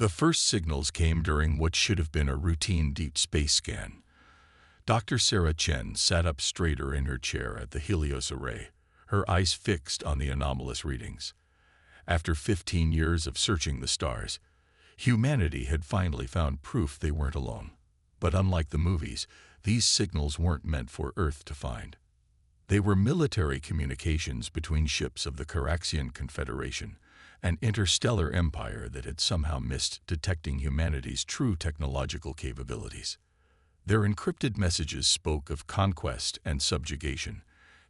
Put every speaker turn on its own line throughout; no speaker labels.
The first signals came during what should have been a routine deep space scan. Dr. Sarah Chen sat up straighter in her chair at the Helios array, her eyes fixed on the anomalous readings. After 15 years of searching the stars, humanity had finally found proof they weren't alone. But unlike the movies, these signals weren't meant for Earth to find. They were military communications between ships of the Caraxian Confederation, an interstellar empire that had somehow missed detecting humanity's true technological capabilities. Their encrypted messages spoke of conquest and subjugation,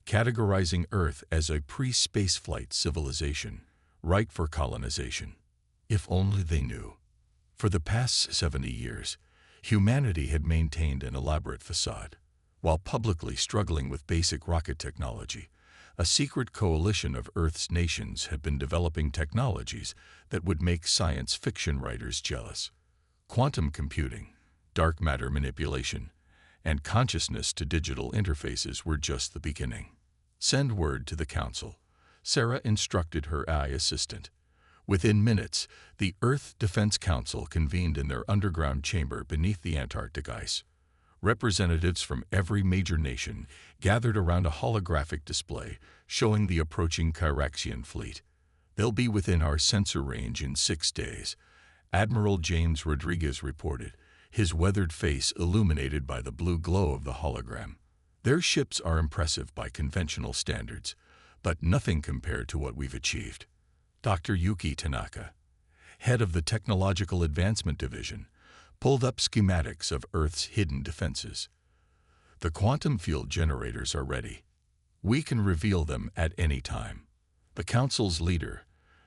categorizing Earth as a pre-spaceflight civilization, ripe for colonization. If only they knew. For the past 70 years, humanity had maintained an elaborate facade. While publicly struggling with basic rocket technology, a secret coalition of Earth's nations had been developing technologies that would make science fiction writers jealous. Quantum computing, dark matter manipulation, and consciousness-to-digital interfaces were just the beginning. Send word to the Council, Sarah instructed her AI assistant. Within minutes, the Earth Defense Council convened in their underground chamber beneath the Antarctic ice. Representatives from every major nation gathered around a holographic display showing the approaching Caraxian fleet. They'll be within our sensor range in 6 days, Admiral James Rodriguez reported, his weathered face illuminated by the blue glow of the hologram. Their ships are impressive by conventional standards, but nothing compared to what we've achieved. Dr. Yuki Tanaka, head of the Technological Advancement Division, pulled up schematics of Earth's hidden defenses. The quantum field generators are ready. We can reveal them at any time. The Council's leader,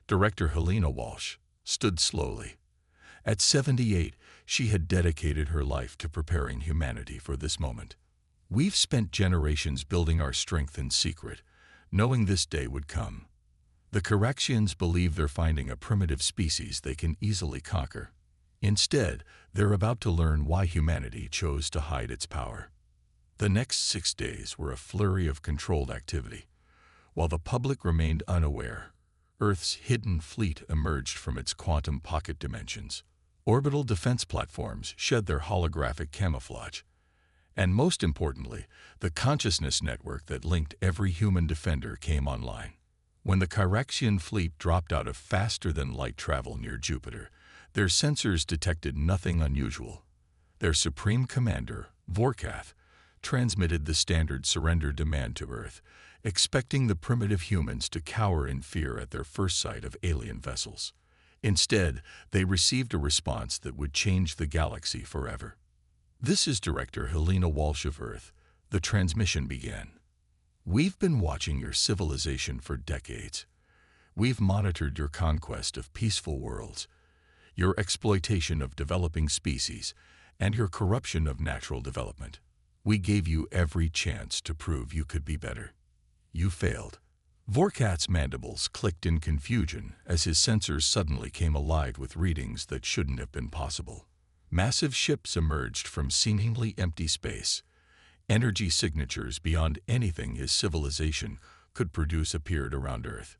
Director Helena Walsh, stood slowly. At 78, she had dedicated her life to preparing humanity for this moment. We've spent generations building our strength in secret, knowing this day would come. The Caraxians believe they're finding a primitive species they can easily conquer. Instead, they're about to learn why humanity chose to hide its power. The next 6 days were a flurry of controlled activity. While the public remained unaware, Earth's hidden fleet emerged from its quantum pocket dimensions. Orbital defense platforms shed their holographic camouflage. And most importantly, the consciousness network that linked every human defender came online. When the Caraxian fleet dropped out of faster-than-light travel near Jupiter, their sensors detected nothing unusual. Their supreme commander, Vorkath, transmitted the standard surrender demand to Earth, expecting the primitive humans to cower in fear at their first sight of alien vessels. Instead, they received a response that would change the galaxy forever. "This is Director Helena Walsh of Earth." The transmission began. "We've been watching your civilization for decades. We've monitored your conquest of peaceful worlds, your exploitation of developing species, and your corruption of natural development. We gave you every chance to prove you could be better. You failed." Vorkath's mandibles clicked in confusion as his sensors suddenly came alive with readings that shouldn't have been possible. Massive ships emerged from seemingly empty space. Energy signatures beyond anything his civilization could produce appeared around Earth.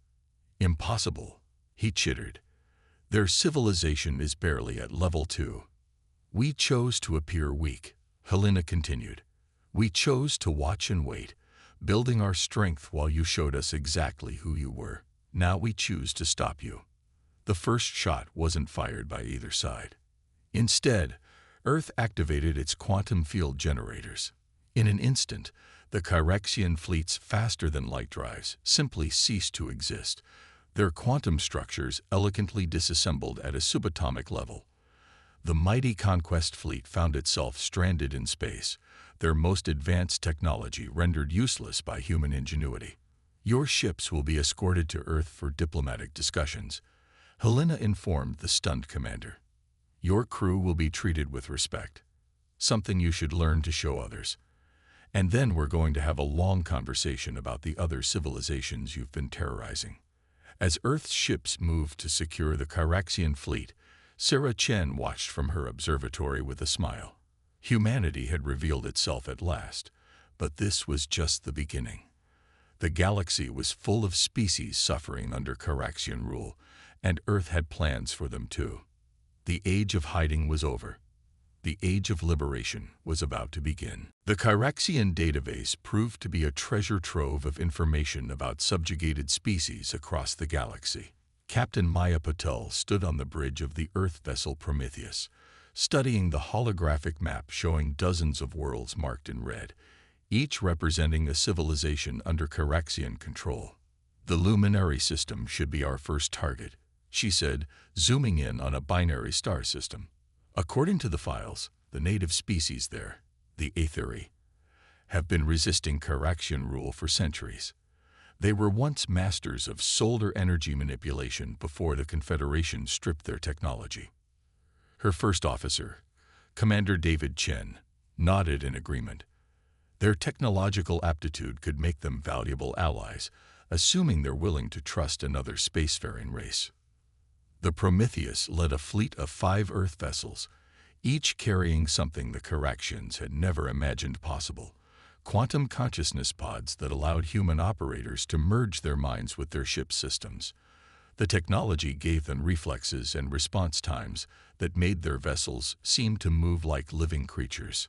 "Impossible," he chittered. "Their civilization is barely at level 2. "We chose to appear weak," Helena continued. "We chose to watch and wait, building our strength while you showed us exactly who you were. Now we choose to stop you." The first shot wasn't fired by either side. Instead, Earth activated its quantum field generators. In an instant, the Caraxian fleet's faster-than-light drives simply ceased to exist, their quantum structures elegantly disassembled at a subatomic level. The mighty Conquest fleet found itself stranded in space, their most advanced technology rendered useless by human ingenuity. "Your ships will be escorted to Earth for diplomatic discussions," Helena informed the stunned commander. "Your crew will be treated with respect, something you should learn to show others. And then we're going to have a long conversation about the other civilizations you've been terrorizing." As Earth's ships moved to secure the Caraxian fleet, Sarah Chen watched from her observatory with a smile. Humanity had revealed itself at last, but this was just the beginning. The galaxy was full of species suffering under Caraxian rule, and Earth had plans for them too. The age of hiding was over. The age of liberation was about to begin. The Kyrexian database proved to be a treasure trove of information about subjugated species across the galaxy. Captain Maya Patel stood on the bridge of the Earth vessel Prometheus, studying the holographic map showing dozens of worlds marked in red, each representing a civilization under Kyrexian control. "The Luminary system should be our first target," she said, zooming in on a binary star system. According to the files, the native species there, the Aetheri, have been resisting Kyrexian rule for centuries. They were once masters of solar energy manipulation before the Confederation stripped their technology. Her first officer, Commander David Chen, nodded in agreement. Their technological aptitude could make them valuable allies, assuming they're willing to trust another spacefaring race. The Prometheus led a fleet of 5 Earth vessels, each carrying something the Kyrexians had never imagined possible: quantum consciousness pods that allowed human operators to merge their minds with their ship's systems. The technology gave them reflexes and response times that made their vessels seem to move like living creatures.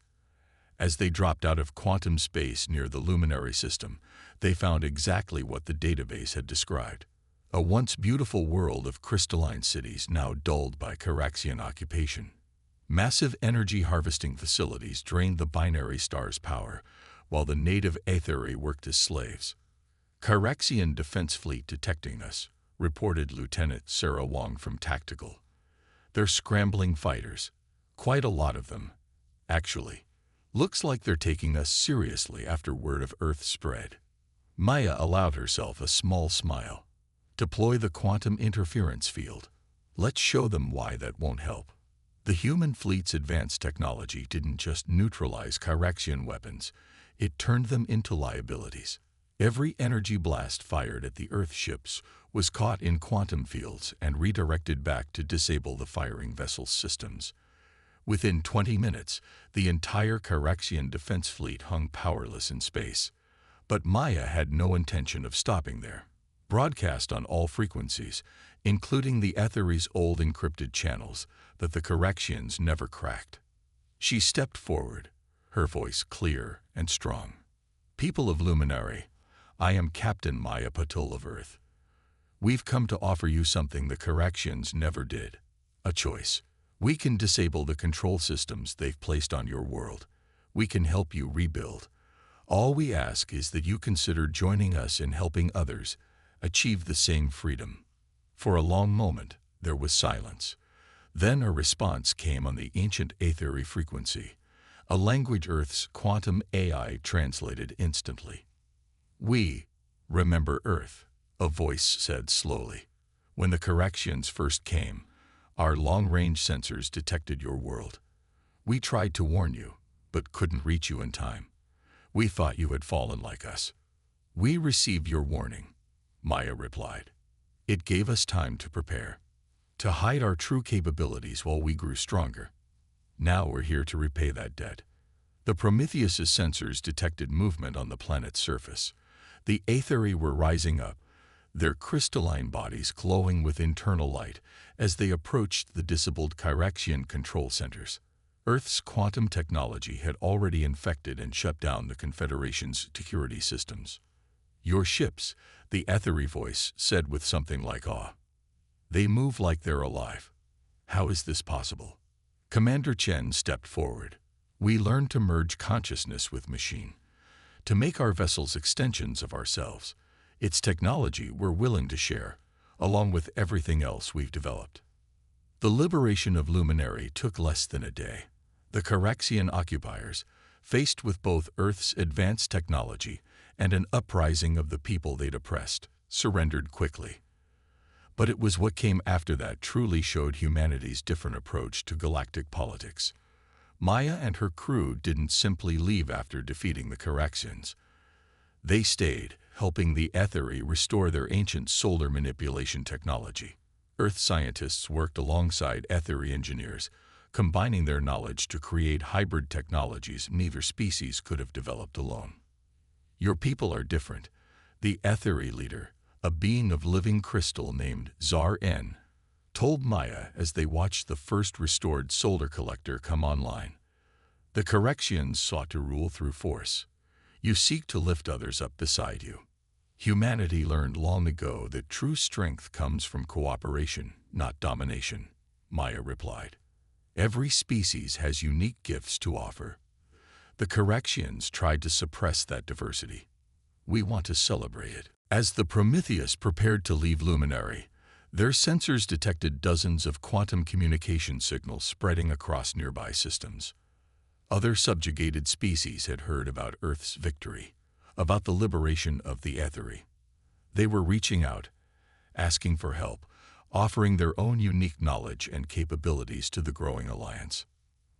As they dropped out of quantum space near the Luminary system, they found exactly what the database had described: a once beautiful world of crystalline cities now dulled by Kyrexian occupation. Massive energy harvesting facilities drained the binary star's power, while the native Aetheri worked as slaves. "Kyrexian defense fleet detecting us," reported Lieutenant Sarah Wong from Tactical. "They're scrambling fighters. Quite a lot of them, actually. Looks like they're taking us seriously after word of Earth spread." Maya allowed herself a small smile. "Deploy the quantum interference field. Let's show them why that won't help." The human fleet's advanced technology didn't just neutralize Kyrexian weapons, it turned them into liabilities. Every energy blast fired at the Earth ships was caught in quantum fields and redirected back to disable the firing vessel's systems. Within 20 minutes, the entire Kyrexian defense fleet hung powerless in space. But Maya had no intention of stopping there. Broadcast on all frequencies, including the Aetheri's old encrypted channels that the Kyrexians never cracked. She stepped forward, her voice clear and strong. "People of Luminary, I am Captain Maya Patel of Earth. We've come to offer you something the Kyrexians never did: a choice. We can disable the control systems they've placed on your world. We can help you rebuild. All we ask is that you consider joining us in helping others achieve the same freedom." For a long moment, there was silence. Then a response came on the ancient Aetheri frequency, a language Earth's quantum AI translated instantly. "We remember Earth," a voice said slowly. "When the Kyrexians first came, our long-range sensors detected your world. We tried to warn you, but couldn't reach you in time. We thought you had fallen like us." "We received your warning," Maya replied. "It gave us time to prepare, to hide our true capabilities while we grew stronger. Now we're here to repay that debt." The Prometheus's sensors detected movement on the planet's surface. The Aetheri were rising up, their crystalline bodies glowing with internal light as they approached the disabled Kyrexian control centers. Earth's quantum technology had already infected and shut down the Confederation's security systems. "Your ships," the Aetheri voice said with something like awe. "They move like they're alive. How is this possible?" Commander Chen stepped forward. "We learned to merge consciousness with machine, to make our vessels extensions of ourselves. It's technology we're willing to share, along with everything else we've developed." The liberation of Luminary took less than a day. The Kyrexian occupiers, faced with both Earth's advanced technology and an uprising of the people they'd oppressed, surrendered quickly. But it was what came after that truly showed humanity's different approach to galactic politics. Maya and her crew didn't simply leave after defeating the Kyrexians. They stayed, helping the Aetheri restore their ancient solar manipulation technology. Earth scientists worked alongside Aetheri engineers, combining their knowledge to create hybrid technologies neither species could have developed alone. "Your people are different," the Aetheri leader, a being of living crystal named Zar N, told Maya as they watched the first restored solar collector come online. The Corrections sought to rule through force. You seek to lift others up beside you. Humanity learned long ago that true strength comes from cooperation, not domination, Maya replied. Every species has unique gifts to offer. The Corrections tried to suppress that diversity. We want to celebrate it. As the Prometheus prepared to leave Luminary, their sensors detected dozens of quantum communication signals spreading across nearby systems. Other subjugated species had heard about Earth's victory, about the liberation of the Aetheri. They were reaching out, asking for help, offering their own unique knowledge and capabilities to the growing alliance.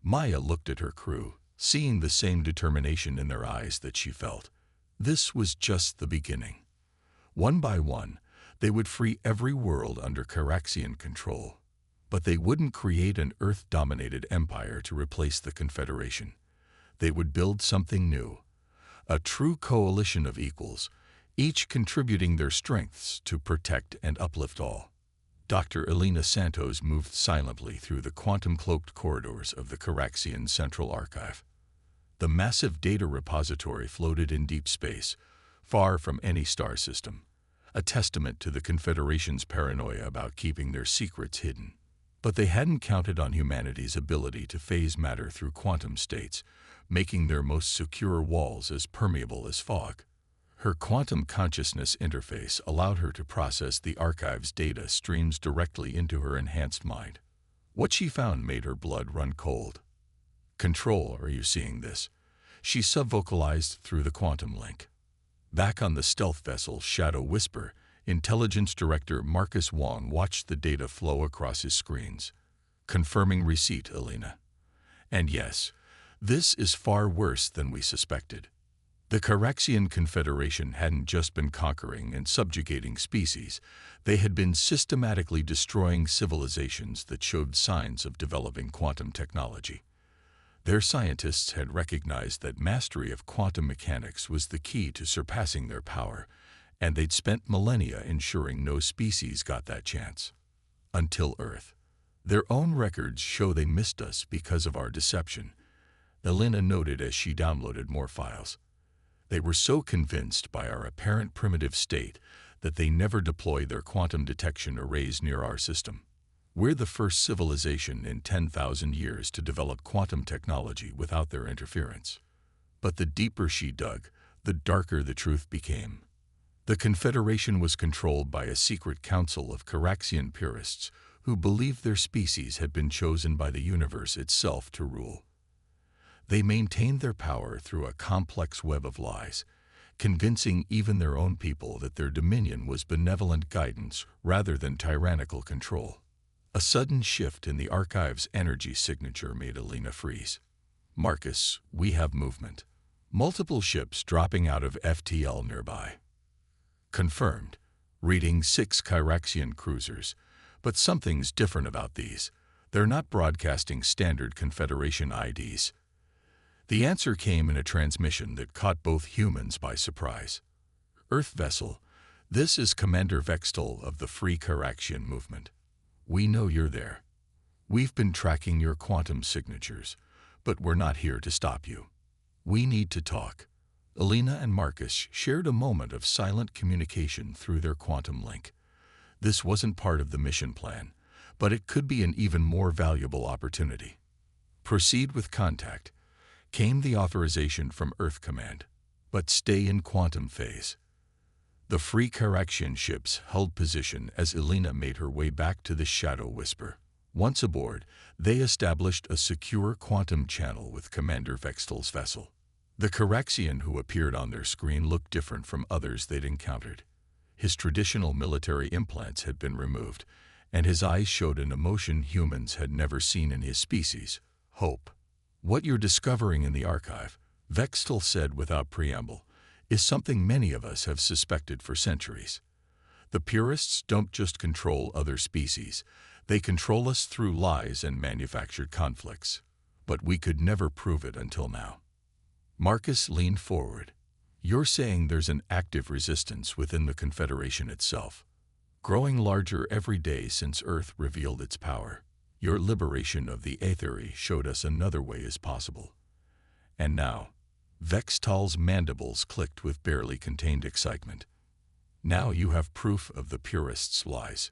Maya looked at her crew, seeing the same determination in their eyes that she felt. This was just the beginning. One by one, they would free every world under Caraxian control. But they wouldn't create an Earth-dominated empire to replace the Confederation. They would build something new, a true coalition of equals, each contributing their strengths to protect and uplift all. Dr. Elena Santos moved silently through the quantum-cloaked corridors of the Caraxian Central Archive. The massive data repository floated in deep space, far from any star system, a testament to the Confederation's paranoia about keeping their secrets hidden. But they hadn't counted on humanity's ability to phase matter through quantum states, making their most secure walls as permeable as fog. Her quantum consciousness interface allowed her to process the archive's data streams directly into her enhanced mind. What she found made her blood run cold. "Control, are you seeing this?" she subvocalized through the quantum link. Back on the stealth vessel Shadow Whisper, Intelligence Director Marcus Wong watched the data flow across his screens. "Confirming receipt, Elena. And yes, this is far worse than we suspected. The Caraxian Confederation hadn't just been conquering and subjugating species, they had been systematically destroying civilizations that showed signs of developing quantum technology. Their scientists had recognized that mastery of quantum mechanics was the key to surpassing their power, and they'd spent millennia ensuring no species got that chance. Until Earth. Their own records show they missed us because of our deception," Elena noted as she downloaded more files. "They were so convinced by our apparent primitive state that they never deployed their quantum detection arrays near our system. We're the first civilization in 10,000 years to develop quantum technology without their interference." But the deeper she dug, the darker the truth became. The Confederation was controlled by a secret council of Caraxian purists who believed their species had been chosen by the universe itself to rule. They maintained their power through a complex web of lies, convincing even their own people that their dominion was benevolent guidance rather than tyrannical control. A sudden shift in the archive's energy signature made Elena freeze. "Marcus, we have movement. Multiple ships dropping out of FTL nearby." "Confirmed. Reading 6 Caraxian cruisers. But something's different about these. They're not broadcasting standard Confederation IDs." The answer came in a transmission that caught both humans by surprise. "Earth vessel, this is Commander Vextal of the Free Caraxian Movement. We know you're there. We've been tracking your quantum signatures, but we're not here to stop you. We need to talk." Elena and Marcus shared a moment of silent communication through their quantum link. This wasn't part of the mission plan, but it could be an even more valuable opportunity. "Proceed with contact," came the authorization from Earth Command, "but stay in quantum phase." The Free Caraxian ships held position as Elena made her way back to the Shadow Whisper. Once aboard, they established a secure quantum channel with Commander Vextal's vessel. The Caraxian who appeared on their screen looked different from others they'd encountered. His traditional military implants had been removed, and his eyes showed an emotion humans had never seen in his species: hope. "What you're discovering in the archive," Vextal said without preamble, "is something many of us have suspected for centuries. The purists don't just control other species, they control us through lies and manufactured conflicts. But we could never prove it until now." Marcus leaned forward. "You're saying there's an active resistance within the Confederation itself?" growing larger every day since Earth revealed its power. Your liberation of the Aethery showed us another way is possible. And now, Vextal's mandibles clicked with barely contained excitement. Now you have proof of the purists' lies.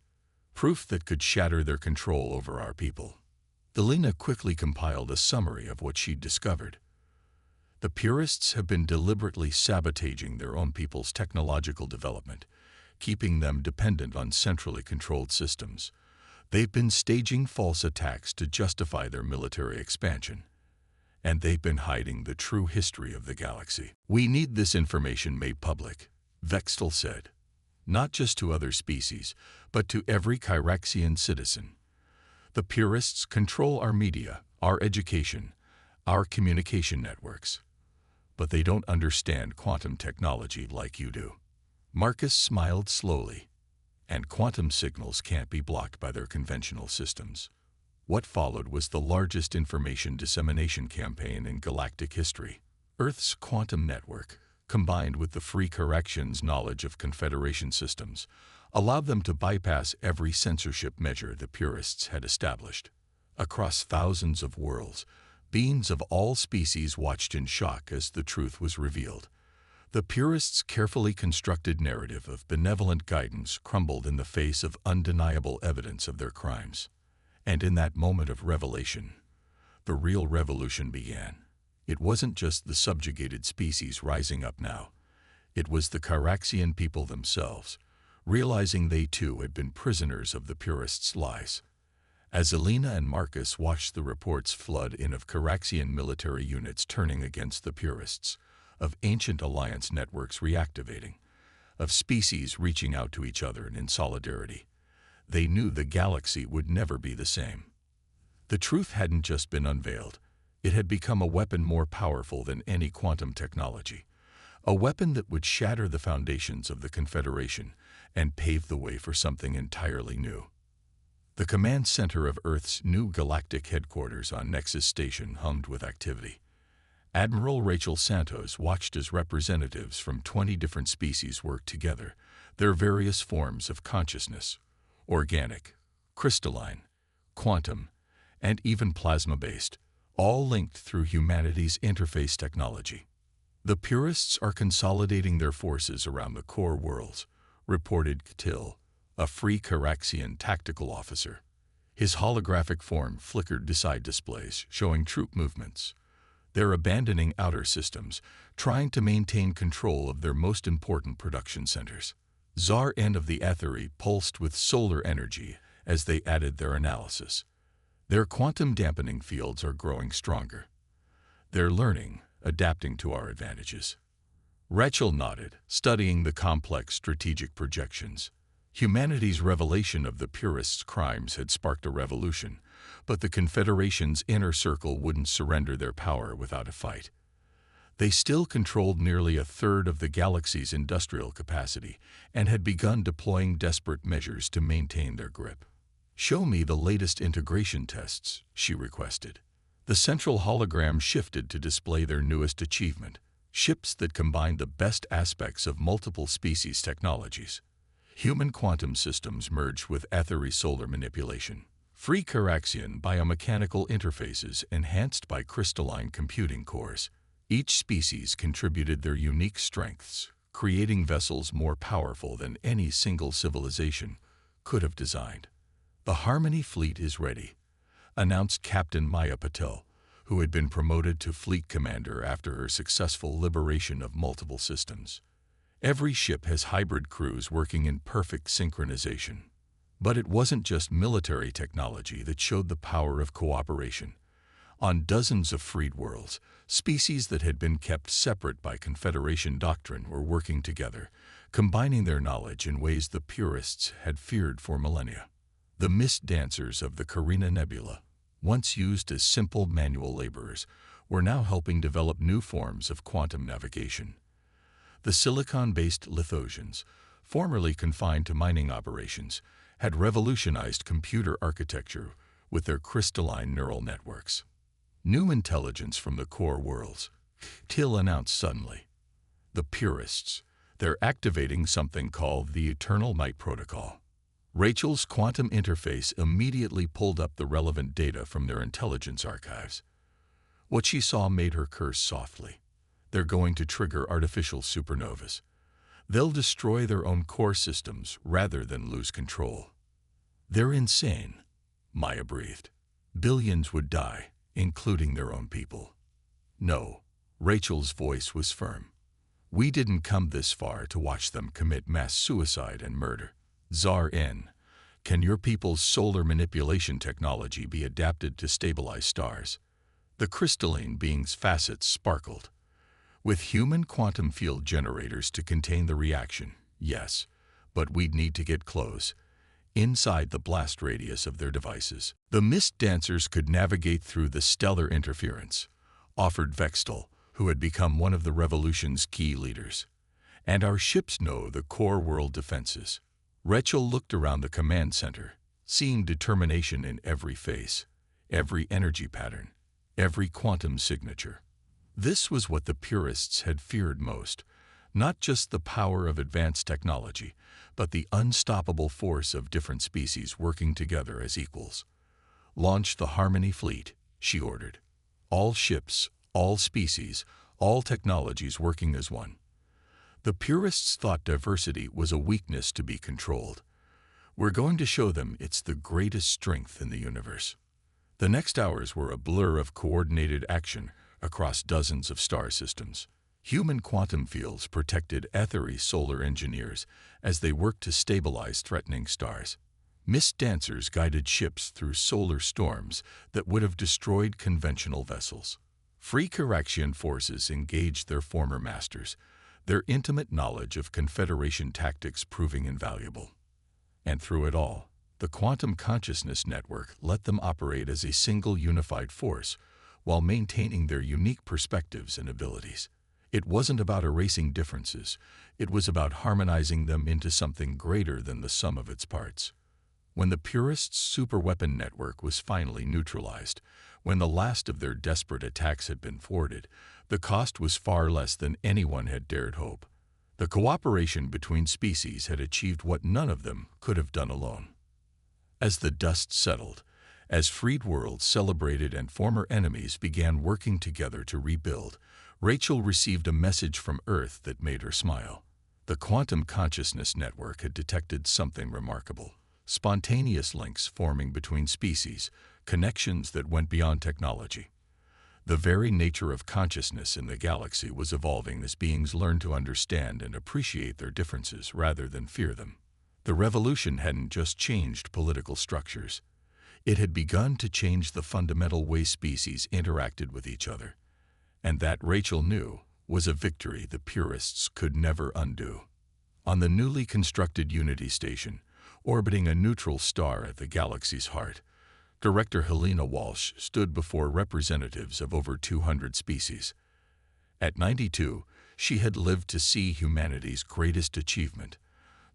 Proof that could shatter their control over our people. Delina quickly compiled a summary of what she'd discovered. The purists have been deliberately sabotaging their own people's technological development, keeping them dependent on centrally controlled systems. They've been staging false attacks to justify their military expansion. And they've been hiding the true history of the galaxy. We need this information made public, Vextal said. Not just to other species, but to every Kyraxian citizen. The purists control our media, our education, our communication networks. But they don't understand quantum technology like you do. Marcus smiled slowly. And quantum signals can't be blocked by their conventional systems. What followed was the largest information dissemination campaign in galactic history. Earth's quantum network, combined with the Free Correction's knowledge of Confederation systems, allowed them to bypass every censorship measure the purists had established. Across thousands of worlds, beings of all species watched in shock as the truth was revealed. The purists' carefully constructed narrative of benevolent guidance crumbled in the face of undeniable evidence of their crimes. And in that moment of revelation, the real revolution began. It wasn't just the subjugated species rising up now. It was the Kyraxian people themselves, realizing they too had been prisoners of the purists' lies. As Elena and Marcus watched the reports flood in of Kyraxian military units turning against the purists, of ancient alliance networks reactivating, of species reaching out to each other in solidarity, they knew the galaxy would never be the same. The truth hadn't just been unveiled. It had become a weapon more powerful than any quantum technology. A weapon that would shatter the foundations of the Confederation and pave the way for something entirely new. The command center of Earth's new galactic headquarters on Nexus Station hummed with activity. Admiral Rachel Santos watched as representatives from 20 different species worked together, their various forms of consciousness, organic, crystalline, quantum, and even plasma-based, all linked through humanity's interface technology. The purists are consolidating their forces around the core worlds, reported Till, a free Kyraxian tactical officer. His holographic form flickered to side displays, showing troop movements. They're abandoning outer systems, trying to maintain control of their most important production centers. Tsar end of the Aethery pulsed with solar energy as they added their analysis. Their quantum dampening fields are growing stronger. They're learning, adapting to our advantages. Rachel nodded, studying the complex strategic projections. Humanity's revelation of the purists' crimes had sparked a revolution, but the Confederation's inner circle wouldn't surrender their power without a fight. They still controlled nearly a third of the galaxy's industrial capacity and had begun deploying desperate measures to maintain their grip. "Show me the latest integration tests," she requested. The central hologram shifted to display their newest achievement, ships that combined the best aspects of multiple species technologies. Human quantum systems merged with Aethery solar manipulation. Free Kyraxian biomechanical interfaces enhanced by crystalline computing cores. Each species contributed their unique strengths, creating vessels more powerful than any single civilization could have designed. "The Harmony fleet is ready," announced Captain Maya Patel, who had been promoted to fleet commander after her successful liberation of multiple systems. Every ship has hybrid crews working in perfect synchronization. But it wasn't just military technology that showed the power of cooperation. On dozens of freed worlds, species that had been kept separate by Confederation doctrine were working together, combining their knowledge in ways the purists had feared for millennia. The mist dancers of the Carina Nebula, once used as simple manual laborers, were now helping develop new forms of quantum navigation. The silicon-based Lithosians, formerly confined to mining operations, had revolutionized computer architecture with their crystalline neural networks. New intelligence from the core worlds, Till announced suddenly. The purists, they're activating something called the Eternal Night Protocol. Rachel's quantum interface immediately pulled up the relevant data from their intelligence archives. What she saw made her curse softly. They're going to trigger artificial supernovas. They'll destroy their own core systems rather than lose control. They're insane, Maya breathed. Billions would die, including their own people. No, Rachel's voice was firm. We didn't come this far to watch them commit mass suicide and murder. Czar N, can your people's solar manipulation technology be adapted to stabilize stars? The crystalline being's facets sparkled. With human quantum field generators to contain the reaction, yes, but we'd need to get close, inside the blast radius of their devices. The mist dancers could navigate through the stellar interference, offered Vextal, who had become one of the revolution's key leaders. And our ships know the core world defenses. Rachel looked around the command center, seeing determination in every face, every energy pattern, every quantum signature. This was what the purists had feared most, not just the power of advanced technology, but the unstoppable force of different species working together as equals. Launch the Harmony Fleet, she ordered. All ships, all species, all technologies working as one. The purists thought diversity was a weakness to be controlled. We're going to show them it's the greatest strength in the universe. The next hours were a blur of coordinated action across dozens of star systems. Human quantum fields protected ethery solar engineers as they worked to stabilize threatening stars. Mist dancers guided ships through solar storms that would have destroyed conventional vessels. Free Correction forces engaged their former masters, their intimate knowledge of Confederation tactics proving invaluable. And through it all, the Quantum Consciousness Network let them operate as a single unified force while maintaining their unique perspectives and abilities. It wasn't about erasing differences, it was about harmonizing them into something greater than the sum of its parts. When the purists' superweapon network was finally neutralized, when the last of their desperate attacks had been thwarted, the cost was far less than anyone had dared hope. The cooperation between species had achieved what none of them could have done alone. As the dust settled, as freed worlds celebrated and former enemies began working together to rebuild, Rachel received a message from Earth that made her smile. The Quantum Consciousness Network had detected something remarkable. Spontaneous links forming between species, connections that went beyond technology. The very nature of consciousness in the galaxy was evolving as beings learned to understand and appreciate their differences rather than fear them. The revolution hadn't just changed political structures. It had begun to change the fundamental way species interacted with each other. And that, Rachel knew, was a victory the purists could never undo. On the newly constructed Unity station, orbiting a neutral star at the galaxy's heart, Director Helena Walsh stood before representatives of over 200 species. At 92, she had lived to see humanity's greatest achievement,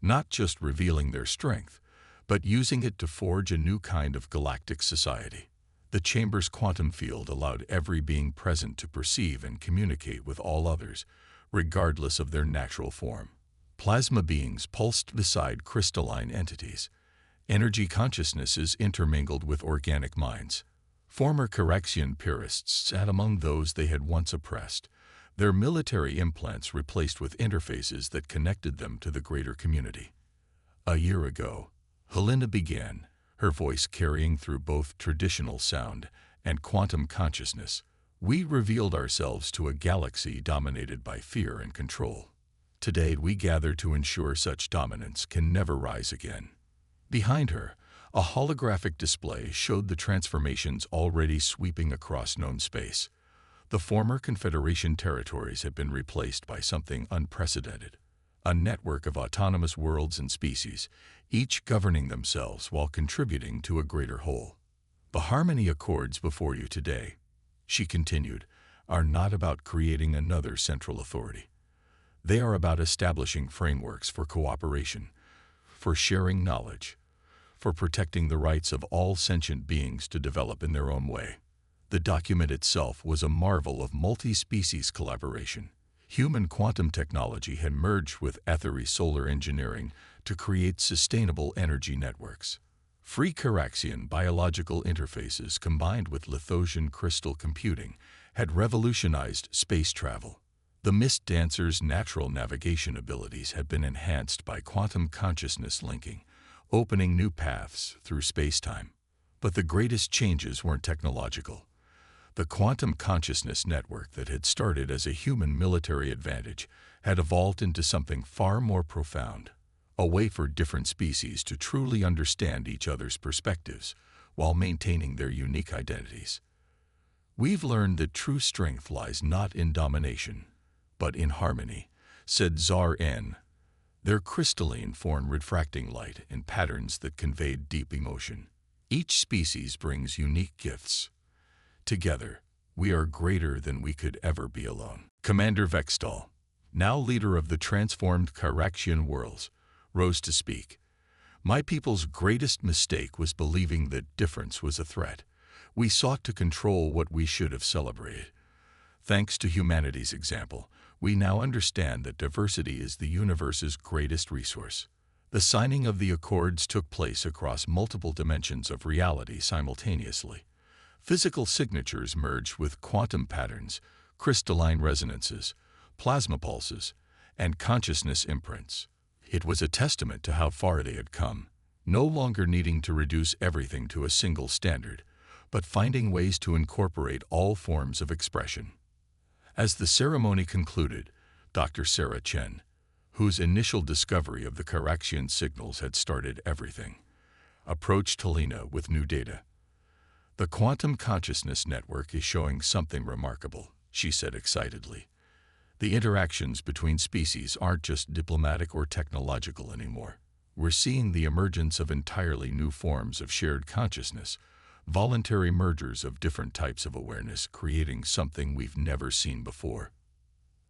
not just revealing their strength, but using it to forge a new kind of galactic society. The chamber's quantum field allowed every being present to perceive and communicate with all others, regardless of their natural form. Plasma beings pulsed beside crystalline entities. Energy consciousnesses intermingled with organic minds. Former Correction purists sat among those they had once oppressed, their military implants replaced with interfaces that connected them to the greater community. A year ago, Helena began, her voice carrying through both traditional sound and quantum consciousness. We revealed ourselves to a galaxy dominated by fear and control. Today we gather to ensure such dominance can never rise again. Behind her, a holographic display showed the transformations already sweeping across known space. The former Confederation territories had been replaced by something unprecedented. A network of autonomous worlds and species, each governing themselves while contributing to a greater whole. The Harmony Accords before you today, she continued, are not about creating another central authority. They are about establishing frameworks for cooperation, for sharing knowledge, for protecting the rights of all sentient beings to develop in their own way. The document itself was a marvel of multi-species collaboration. Human quantum technology had merged with ethery solar engineering to create sustainable energy networks. Free Charaxian biological interfaces combined with Lithosian crystal computing had revolutionized space travel. The Mist Dancer's natural navigation abilities had been enhanced by quantum consciousness linking, opening new paths through space-time. But the greatest changes weren't technological. The quantum consciousness network that had started as a human military advantage had evolved into something far more profound, a way for different species to truly understand each other's perspectives while maintaining their unique identities. "We've learned that true strength lies not in domination, but in harmony," said Czar N. Their crystalline form refracting light in patterns that conveyed deep emotion. Each species brings unique gifts. Together, we are greater than we could ever be alone. Commander Vextal, now leader of the transformed Charaxian worlds, rose to speak. "My people's greatest mistake was believing that difference was a threat. We sought to control what we should have celebrated. Thanks to humanity's example, we now understand that diversity is the universe's greatest resource." The signing of the Accords took place across multiple dimensions of reality simultaneously. Physical signatures merged with quantum patterns, crystalline resonances, plasma pulses, and consciousness imprints. It was a testament to how far they had come, no longer needing to reduce everything to a single standard, but finding ways to incorporate all forms of expression. As the ceremony concluded, Dr. Sarah Chen, whose initial discovery of the Charaxian signals had started everything, approached Helena with new data. "The quantum consciousness network is showing something remarkable," she said excitedly. "The interactions between species aren't just diplomatic or technological anymore. We're seeing the emergence of entirely new forms of shared consciousness, voluntary mergers of different types of awareness, creating something we've never seen before."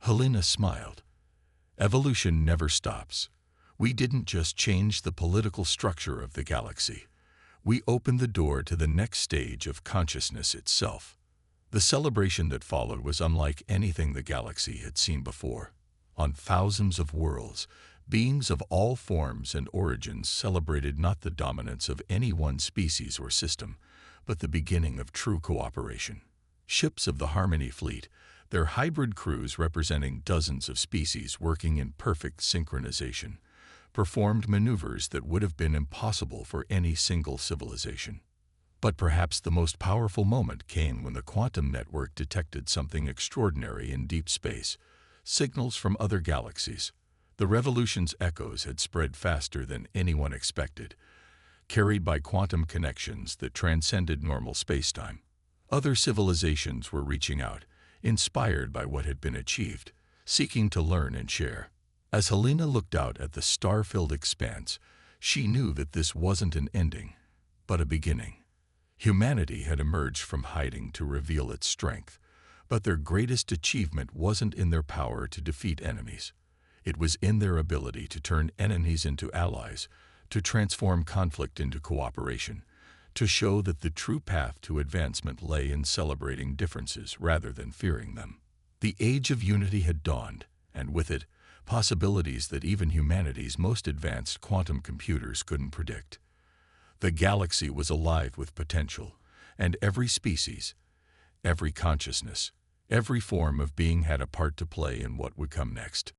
Helena smiled. "Evolution never stops. We didn't just change the political structure of the galaxy. We opened the door to the next stage of consciousness itself." The celebration that followed was unlike anything the galaxy had seen before. On thousands of worlds, beings of all forms and origins celebrated not the dominance of any one species or system, but the beginning of true cooperation. Ships of the Harmony Fleet, their hybrid crews representing dozens of species working in perfect synchronization, performed maneuvers that would have been impossible for any single civilization. But perhaps the most powerful moment came when the quantum network detected something extraordinary in deep space, signals from other galaxies. The revolution's echoes had spread faster than anyone expected, carried by quantum connections that transcended normal spacetime. Other civilizations were reaching out, inspired by what had been achieved, seeking to learn and share. As Helena looked out at the star-filled expanse, she knew that this wasn't an ending, but a beginning. Humanity had emerged from hiding to reveal its strength, but their greatest achievement wasn't in their power to defeat enemies. It was in their ability to turn enemies into allies, to transform conflict into cooperation, to show that the true path to advancement lay in celebrating differences rather than fearing them. The age of unity had dawned, and with it, possibilities that even humanity's most advanced quantum computers couldn't predict. The galaxy was alive with potential, and every species, every consciousness, every form of being had a part to play in what would come next.